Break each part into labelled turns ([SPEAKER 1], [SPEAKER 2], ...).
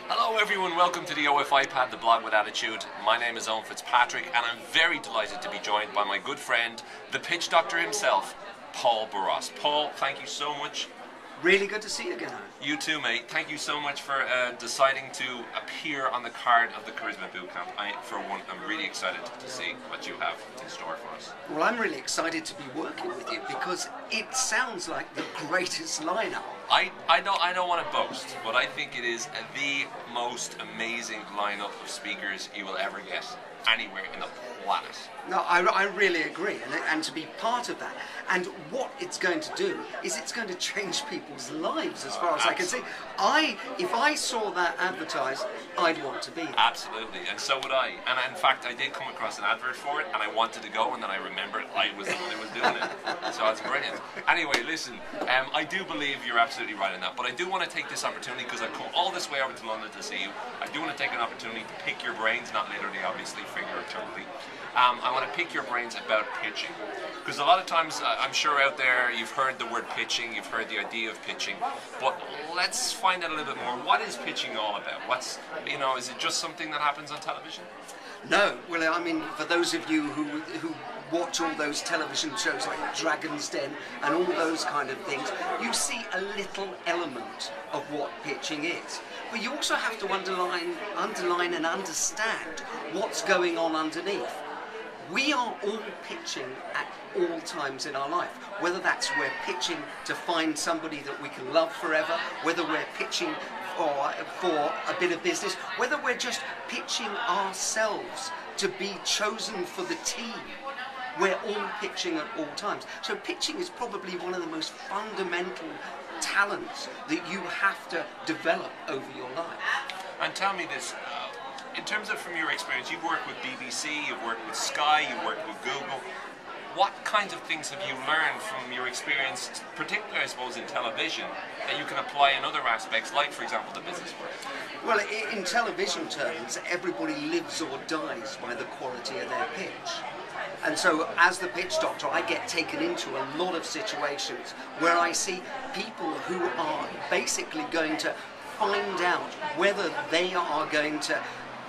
[SPEAKER 1] Hello everyone, welcome to the OFI Pad, the blog with attitude. My name is Owen Fitzpatrick and I'm very delighted to be joined by my good friend, the pitch doctor himself, Paul Boross. Paul, thank you so much.
[SPEAKER 2] Really good to see you again.
[SPEAKER 1] You too, mate. Thank you so much for deciding to appear on the card of the Charisma Bootcamp. For one, I'm really excited to see what you have in store for us.
[SPEAKER 2] Well, I'm really excited to be working with you because it sounds like the greatest lineup.
[SPEAKER 1] I don't want to boast, but I think it is the most amazing lineup of speakers you will ever get anywhere in the planet.
[SPEAKER 2] No, I really agree, and to be part of that. And what it's going to do is it's going to change people's lives as far as I can see. If I saw that advertised, I'd want to be there.
[SPEAKER 1] Absolutely, and so would I. And in fact, I did come across an advert for it, and I wanted to go, and then I remembered I was the one who was doing it. So it's brilliant. Anyway, listen, I do believe you're absolutely right in that, but I do want to take this opportunity, because I've come all this way over to London to see you. I do want to take an opportunity to pick your brains, not literally, obviously, figuratively. I want to pick your brains about pitching, because a lot of times, I'm sure out there you've heard the word pitching, you've heard the idea of pitching, but let's find out a little bit more. What is pitching all about? Is it just something that happens on television?
[SPEAKER 2] No, well, I mean, for those of you who watch all those television shows like Dragon's Den and all those kind of things, you see a little element of what pitching is. But you also have to underline and understand what's going on underneath. We are all pitching at all times in our life, whether that's we're pitching to find somebody that we can love forever, whether we're pitching for a bit of business, whether we're just pitching ourselves to be chosen for the team. We're all pitching at all times. So pitching is probably one of the most fundamental talents that you have to develop over your life.
[SPEAKER 1] And tell me this, in terms of from your experience, you've worked with BBC, you've worked with Sky, you've worked with Google. What kinds of things have you learned from your experience, particularly I suppose in television, that you can apply in other aspects, like for example the business world?
[SPEAKER 2] Well, in television terms, everybody lives or dies by the quality of their pitch. And so as the pitch doctor, I get taken into a lot of situations where I see people who are basically going to find out whether they are going to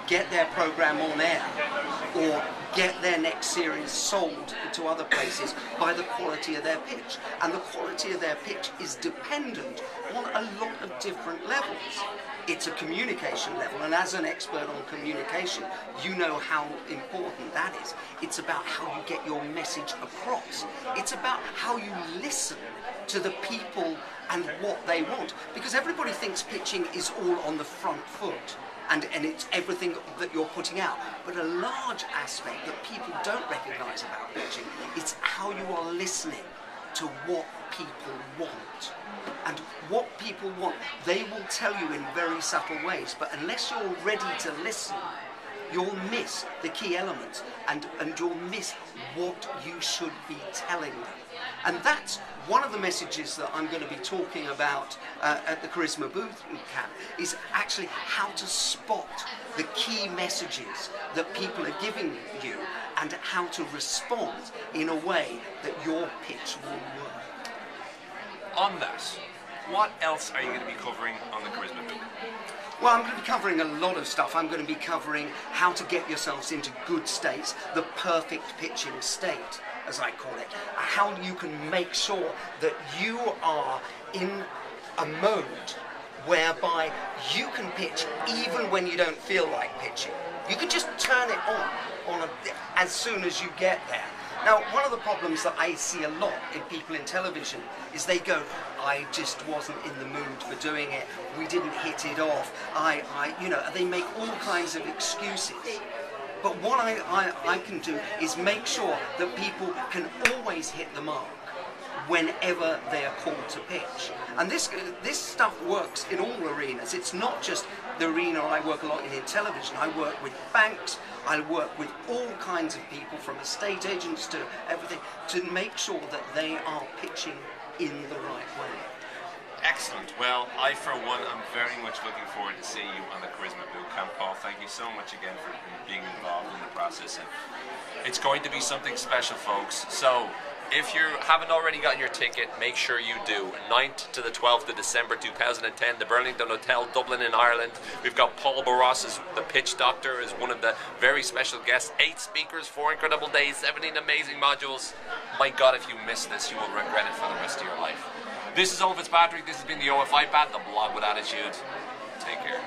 [SPEAKER 2] get their program on air or get their next series sold to other places by the quality of their pitch. And the quality of their pitch is dependent on a lot of different levels. It's a communication level, and as an expert on communication, you know how important that is. It's about how you get your message across. It's about how you listen to the people and what they want. Because everybody thinks pitching is all on the front foot. And it's everything that you're putting out. But a large aspect that people don't recognise about pitching is how you are listening to what people want. And what people want, they will tell you in very subtle ways, but unless you're ready to listen, you'll miss the key elements and you'll miss what you should be telling them. And that's one of the messages that I'm going to be talking about at the Charisma Bootcamp, is actually how to spot the key messages that people are giving you and how to respond in a way that your pitch will work.
[SPEAKER 1] On that, what else are you going to be covering on the Charisma Bootcamp?
[SPEAKER 2] Well, I'm going to be covering a lot of stuff. I'm going to be covering how to get yourselves into good states, the perfect pitching state, as I call it. How you can make sure that you are in a mode whereby you can pitch even when you don't feel like pitching. You can just turn it on as soon as you get there. Now, one of the problems that I see a lot in people in television is they go, I just wasn't in the mood for doing it, we didn't hit it off, they make all kinds of excuses. But what I can do is make sure that people can always hit the mark whenever they are called to pitch. And this stuff works in all arenas. It's not just the arena I work a lot in television. I work with banks, I work with all kinds of people, from estate agents to everything, to make sure that they are pitching in the right way.
[SPEAKER 1] Excellent. Well, I for one am very much looking forward to seeing you on the Charisma Bootcamp. Paul, thank you so much again for being involved in the process. And it's going to be something special, folks. So If you haven't already gotten your ticket, make sure you do. 9th to the 12th of December 2010, the Burlington Hotel, Dublin in Ireland. We've got Paul Boross as the Pitch Doctor, as one of the very special guests. 8 speakers, 4 incredible days, 17 amazing modules. My God, if you miss this, you will regret it for the rest of your life. This is Owen Fitzpatrick. This has been the OFI Pad, the blog with attitude. Take care.